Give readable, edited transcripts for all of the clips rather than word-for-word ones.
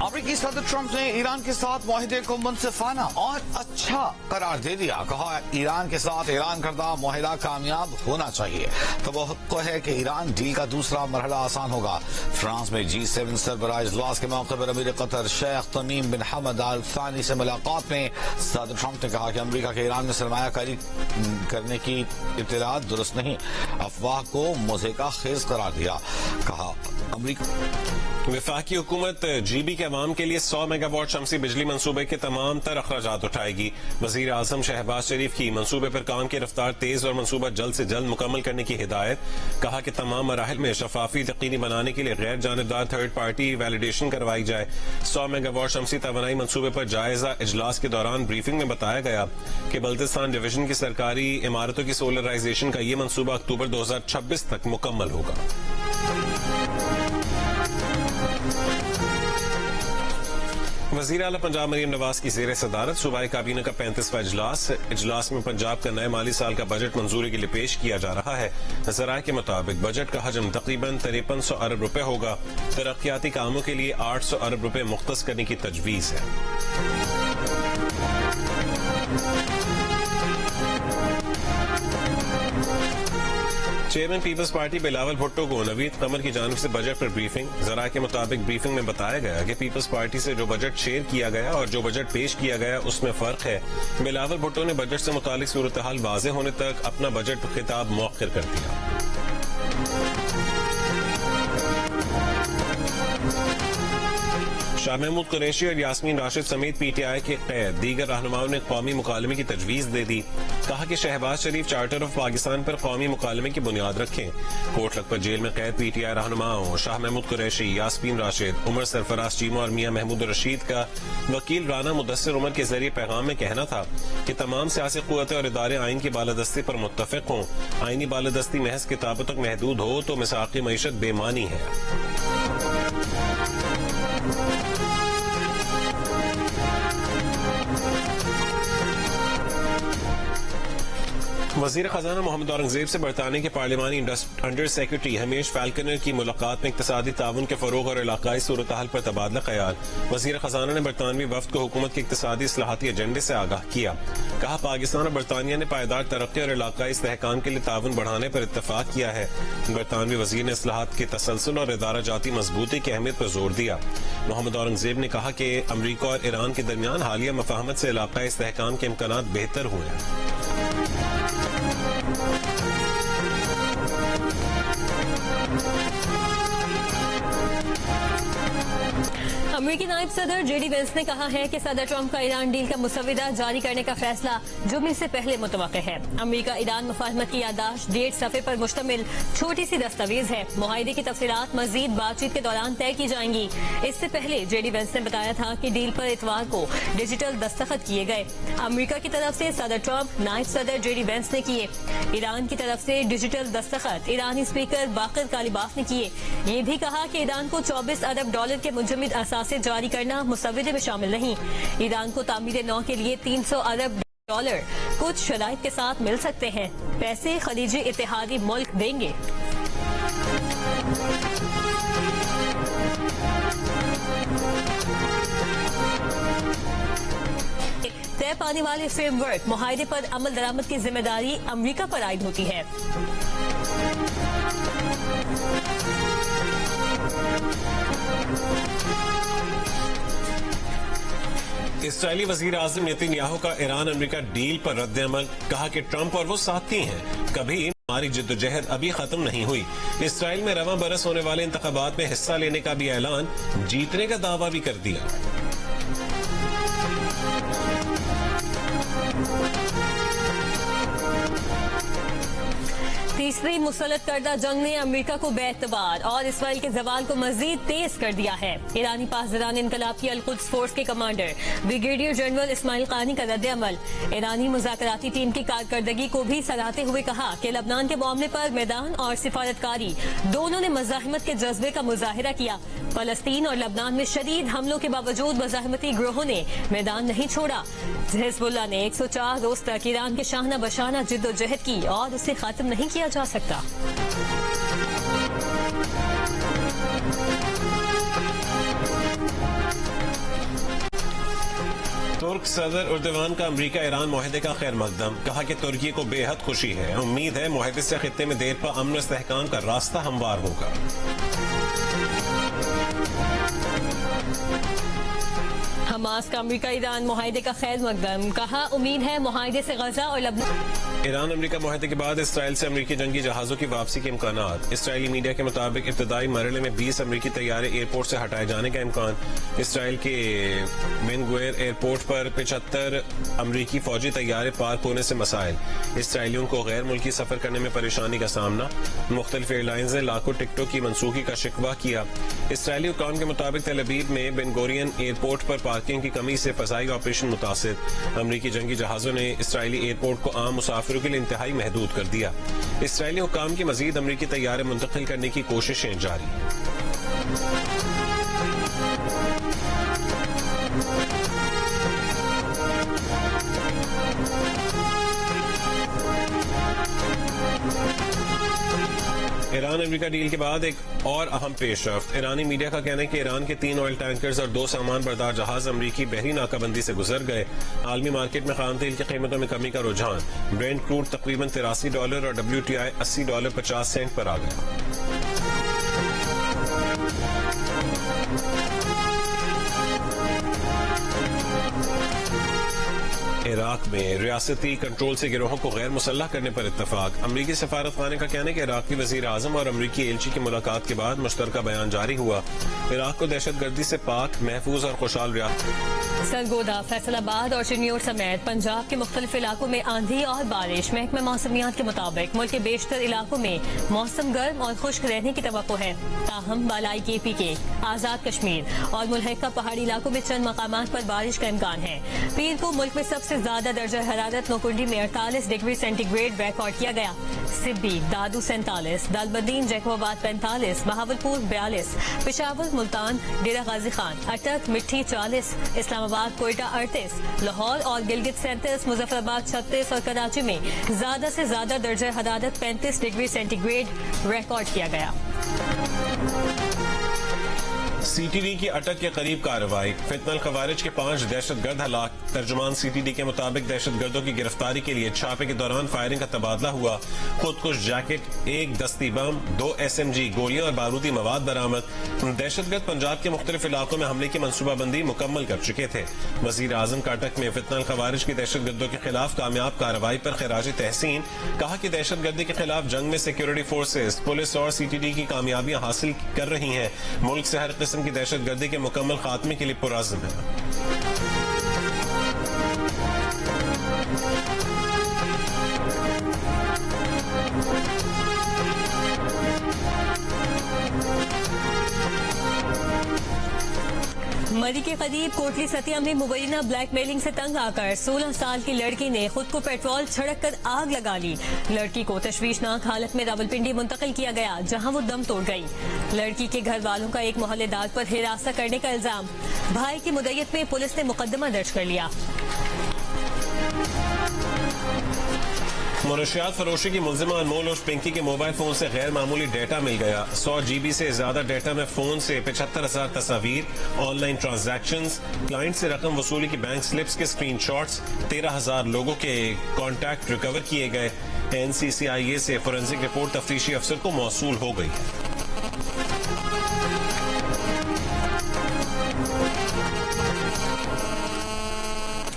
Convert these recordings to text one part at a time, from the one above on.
امریکی صدر ٹرمپ نے ایران کے ساتھ معاہدے کو منصفانہ اور اچھا قرار دے دیا. کہا ایران کے ساتھ اعلان کردہ معاہدہ کامیاب ہونا چاہیے. توقع ہے کہ ایران ڈیل کا دوسرا مرحلہ آسان ہوگا. فرانس میں G7 سربراہ اجلاس کے موقع پر امیر قطر شیخ تمیم بن حمد آل ثانی سے ملاقات میں صدر ٹرمپ نے کہا کہ امریکہ کے ایران میں سرمایہ کاری کرنے کی اطلاعات درست نہیں. افواہ کو مضحکہ خیز قرار دیا. کہا وفاقی حکومت جی بی کے عوام کے لیے 100 میگا واٹ شمسی بجلی منصوبے کے تمام تر اخراجات اٹھائے گی. وزیر اعظم شہباز شریف کی منصوبے پر کام کی رفتار تیز اور منصوبہ جلد سے جلد مکمل کرنے کی ہدایت. کہا کہ تمام مراحل میں شفافیت یقینی بنانے کے لیے غیر جانبدار تھرڈ پارٹی ویلیڈیشن کروائی جائے. 100 میگا واٹ شمسی توانائی منصوبے پر جائزہ اجلاس کے دوران بریفنگ میں بتایا گیا کہ بلتستان ڈویژن کی سرکاری عمارتوں کی سولرائزیشن کا یہ منصوبہ اکتوبر 2026 تک مکمل ہوگا. وزیر اعلیٰ پنجاب مریم نواز کی زیر صدارت صوبائی کابینہ کا 35واں اجلاس میں پنجاب کا نئے مالی سال کا بجٹ منظوری کے لیے پیش کیا جا رہا ہے. ذرائع کے مطابق بجٹ کا حجم تقریباً 5300 ارب روپے ہوگا. ترقیاتی کاموں کے لیے 800 ارب روپے مختص کرنے کی تجویز ہے. چیئرمین پیپلز پارٹی بلاول بھٹو کو نوید قمر کی جانب سے بجٹ پر بریفنگ. ذرائع کے مطابق بریفنگ میں بتایا گیا کہ پیپلز پارٹی سے جو بجٹ شیئر کیا گیا اور جو بجٹ پیش کیا گیا اس میں فرق ہے. بلاول بھٹو نے بجٹ سے متعلق صورتحال واضح ہونے تک اپنا بجٹ خطاب مؤخر کر دیا. شاہ محمود قریشی اور یاسمین راشد سمیت پی ٹی آئی کے قید دیگر رہنماؤں نے قومی مکالمے کی تجویز دے دی. کہا کہ شہباز شریف چارٹر آف پاکستان پر قومی مکالمے کی بنیاد رکھیں. کوٹ لکھپت جیل میں قید پی ٹی آئی رہنماؤں شاہ محمود قریشی، یاسمین راشد، عمر سرفراز چیمہ اور میاں محمود الرشید کا وکیل رانا مدثر عمر کے ذریعے پیغام میں کہنا تھا کہ تمام سیاسی قوتیں اور ادارے آئین کی بالادستی پر متفق ہوں. آئینی بالادستی محض کتابوں تک محدود ہو تو مساقی معیشت بے معنی ہے. وزیر خزانہ محمد اورنگزیب سے برطانیہ کے پارلیمانی انڈر سیکرٹری ہمیش فالکنر کی ملاقات میں اقتصادی تعاون کے فروغ اور علاقائی صورتحال پر تبادلہ خیال. وزیر خزانہ نے برطانوی وفد کو حکومت کے اقتصادی اصلاحاتی ایجنڈے سے آگاہ کیا. کہا پاکستان اور برطانیہ نے پائیدار ترقی اور علاقائی استحکام کے لیے تعاون بڑھانے پر اتفاق کیا ہے. برطانوی وزیر نے اصلاحات کے تسلسل اور ادارہ جاتی مضبوطی کی اہمیت پر زور دیا. محمد اورنگزیب نے کہا کہ امریکہ اور ایران کے درمیان حالیہ مفاہمت سے علاقائی استحکام کے امکانات بہتر ہوئے ہیں. امریکی نائب صدر جے ڈی وینس نے کہا ہے کہ صدر ٹرمپ کا ایران ڈیل کا مسودہ جاری کرنے کا فیصلہ جمعے سے پہلے متوقع ہے. امریکہ ایران مفاہمت کی یادداشت 1.5 صفحے پر مشتمل چھوٹی سی دستاویز ہے. معاہدے کی تفصیلات مزید بات چیت کے دوران طے کی جائیں گی. اس سے پہلے جے ڈی وینس نے بتایا تھا کہ ڈیل پر اتوار کو ڈیجیٹل دستخط کیے گئے. امریکہ کی طرف سے صدر ٹرمپ، نائب صدر جے ڈی وینس نے کیے. ایران کی طرف سے ڈیجیٹل دستخط ایرانی اسپیکر باقر کالیباف نے کیے. یہ بھی کہا کہ ایران کو $24 ارب کے منجمد اثاثے جاری کرنا مسودے میں شامل نہیں. ایران کو تعمیر نو کے لیے $300 ارب کچھ شرائط کے ساتھ مل سکتے ہیں. پیسے خلیجی اتحادی ملک دیں گے. طے پانے والے فریم ورک معاہدے پر عمل درآمد کی ذمہ داری امریکہ پر عائد ہوتی ہے. اسرائیلی وزیر اعظم نیتن یاہو کا ایران امریکہ ڈیل پر رد عمل. کہا کہ ٹرمپ اور وہ ساتھی ہیں، کبھی ہماری جدوجہد ابھی ختم نہیں ہوئی. اسرائیل میں رواں برس ہونے والے انتخابات میں حصہ لینے کا بھی اعلان، جیتنے کا دعویٰ بھی کر دیا. تیسری مسلط کردہ جنگ نے امریکہ کو بے اعتبار اور اسرائیل کے زوال کو مزید تیز کر دیا ہے. ایرانی پاسداران انقلاب کی القدس فورس کے کمانڈر بریگیڈیئر جنرل اسماعیل قانی کا رد عمل. ایرانی مذاکراتی ٹیم کی کارکردگی کو بھی سراہتے ہوئے کہا کہ لبنان کے معاملے پر میدان اور سفارتکاری دونوں نے مزاحمت کے جذبے کا مظاہرہ کیا. فلسطین اور لبنان میں شدید حملوں کے باوجود مزاحمتی گروہوں نے میدان نہیں چھوڑا. حزب اللہ نے 104 روز تک ایران کے شاہنہ بشانہ جد و جہد کی اور اسے ختم نہیں کیا جا سکتا. ترک صدر اردوان کا امریکہ ایران معاہدے کا خیر مقدم، کہا کہ ترکی کو بے حد خوشی ہے، امید ہے معاہدے سے خطے میں دیر پا امن و استحکام کا راستہ ہموار ہوگا۔ حماس کا امریکہ ایران معاہدے کا خیر مقدم، کہا امید ہے معاہدے سے غزہ اور لبنان۔ ایران امریکہ معاہدے کے بعد اسرائیل سے امریکی جنگی جہازوں کی واپسی کے امکانات، اسرائیلی میڈیا کے مطابق ابتدائی مرحلے میں 20 امریکی طیارے ایئرپورٹ سے ہٹائے جانے کا امکان، اسرائیل کے بن گوئر ایئرپورٹ پر 75 امریکی فوجی طیارے پارک ہونے سے مسائل، اسرائیلیوں کو غیر ملکی سفر کرنے میں پریشانی کا سامنا، مختلف ایئر لائنز نے لاکھوں ٹکٹوں کی منسوخی کا شکوہ کیا، اسرائیلی حکام کے مطابق تل ابیب میں بن گورین ایئرپورٹ پر پارکنگ کی کمی سے فضائی آپریشن متاثر، امریکی جنگی جہازوں نے اسرائیلی ایئرپورٹ کو عام مسافروں کے لیے انتہائی محدود کر دیا، اسرائیلی حکام کی مزید امریکی طیارے منتقل کرنے کی کوششیں جاری۔ ایران امریکہ ڈیل کے بعد ایک اور اہم پیش رفت، ایرانی میڈیا کا کہنا ہے کہ ایران کے 3 آئل ٹینکرز اور 2 سامان بردار جہاز امریکی بحری ناکہ بندی سے گزر گئے، عالمی مارکیٹ میں خام تیل کی قیمتوں میں کمی کا رجحان، برینٹ کروڈ تقریباً $83 اور WTI $80.50 پر آ گیا۔ عراق میں ریاستی کنٹرول سے گروہوں کو غیر مسلح کرنے پر اتفاق، امریکی سفارت خانے کا کہنا ہے کہ عراقی وزیر اعظم اور امریکی ایلچی کی ملاقات کے بعد مشترکہ بیان جاری ہوا، عراق کو دہشت گردی سے پاک، محفوظ اور خوشحال ریاست۔ سرگودا، فیصل آباد اور شنیور سمیت پنجاب کے مختلف علاقوں میں آندھی اور بارش، محکمہ موسمیات کے مطابق ملک کے بیشتر علاقوں میں موسم گرم اور خشک رہنے کی توقع ہے، تاہم بالائی KPK، آزاد کشمیر اور ملحقہ پہاڑی علاقوں میں چند مقامات پر بارش کا امکان ہے۔ پیر کو ملک میں سب سے زیادہ درجہ حرارت نوکنڈی میں 48 ڈگری سینٹی گریڈ ریکارڈ کیا گیا، سبی، دادو 47، دالبدین، جیکو آباد 45، بہاولپور 42، پشاور، ملتان، ڈیرہ غازی خان، اٹک، مٹھی 40، اسلام آباد، کوئٹہ 38، لاہور اور گلگت 37، مظفر آباد 36 اور کراچی میں زیادہ سے زیادہ درجہ حرارت 35 ڈگری سینٹی گریڈ ریکارڈ کیا گیا۔ CTD کی اٹک کے قریب کارروائی، فتنہ الخوارج کے 5 دہشت گرد ہلاک، ترجمان CTD کے مطابق دہشت گردوں کی گرفتاری کے لیے چھاپے کے دوران فائرنگ کا تبادلہ ہوا، خودکش جیکٹ، 1 دستی بم، 2 SMG گولیاں اور بارودی مواد برآمد، دہشت گرد پنجاب کے مختلف علاقوں میں حملے کی منصوبہ بندی مکمل کر چکے تھے، وزیر اعظم کا اٹک میں فتنہ الخوارج کی دہشت گردوں کے خلاف کامیاب کارروائی پر خراج تحسین، کہا کہ دہشت گردی کے خلاف جنگ میں سیکورٹی فورسز، پولیس اور CTD کی کامیابیاں حاصل کر رہی ہیں، ملک سے ہر قسم کی دہشت گردی کے مکمل خاتمے کے لیے پرعزم ہے۔ مری کے قریب کوٹلی ستیا میں مبینہ بلیک میلنگ سے تنگ آ کر 16 سال کی لڑکی نے خود کو پیٹرول چھڑک کر آگ لگا لی، لڑکی کو تشویشناک حالت میں راولپنڈی منتقل کیا گیا جہاں وہ دم توڑ گئی، لڑکی کے گھر والوں کا ایک محلے دار پر ہراساں کرنے کا الزام، بھائی کی مدعیت میں پولیس نے مقدمہ درج کر لیا۔ منشیات فروشی کی ملزمہ انمول اور پنکی کے موبائل فون سے غیر معمولی ڈیٹا مل گیا، 100 GB سے زیادہ ڈیٹا میں فون سے 75,000 تصاویر، آن لائن ٹرانزیکشنز، کلائنٹ سے رقم وصولی کی بینک سلپس کے اسکرین شاٹس، 13,000 لوگوں کے کانٹیکٹ ریکور کیے گئے، NCCIA سے فورینسک رپورٹ تفتیشی افسر کو موصول ہو گئی ہے۔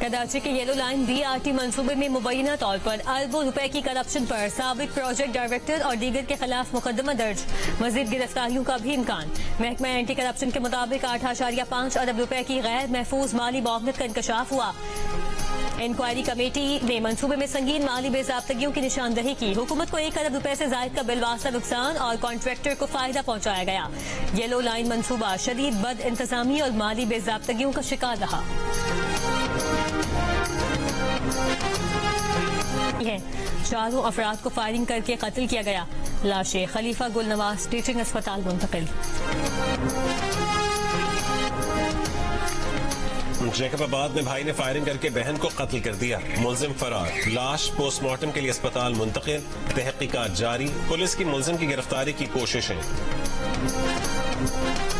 کراچی کے یلو لائن BRT منصوبے میں مبینہ طور پر اربوں روپے کی کرپشن پر سابق پروجیکٹ ڈائریکٹر اور دیگر کے خلاف مقدمہ درج، مزید گرفتاریوں کا بھی امکان، محکمہ اینٹی کرپشن کے مطابق 8.5 ارب روپے کی غیر محفوظ مالی معاونت کا انکشاف ہوا، انکوائری کمیٹی نے منصوبے میں سنگین مالی بے ضابطگیوں کی نشاندہی کی، حکومت کو 1 ارب روپے سے زائد کا بالواسطہ نقصان اور کانٹریکٹر کو فائدہ پہنچایا گیا، یلو لائن منصوبہ شدید بد انتظامی اور مالی بے ضابطگیوں کا شکار رہا۔ چاروں افراد کو فائرنگ کر کے قتل کیا گیا، لاشیں خلیفہ گل نواز ٹیچنگ اسپتال منتقل۔ جیکب آباد میں بھائی نے فائرنگ کر کے بہن کو قتل کر دیا، ملزم فرار، لاش پوسٹ مارٹم کے لیے اسپتال منتقل، تحقیقات جاری، پولیس کی ملزم کی گرفتاری کی کوششیں۔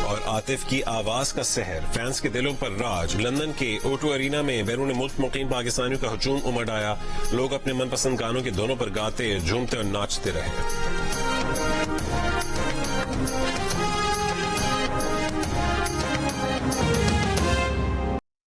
اور عاطف کی آواز کا سحر، فینس کے دلوں پر راج، لندن کے O2 ارینا میں بیرون ملک مقیم پاکستانیوں کا ہجوم امڑ آیا، لوگ اپنے من پسند گانوں کے دونوں پر گاتے، جھومتے اور ناچتے رہے۔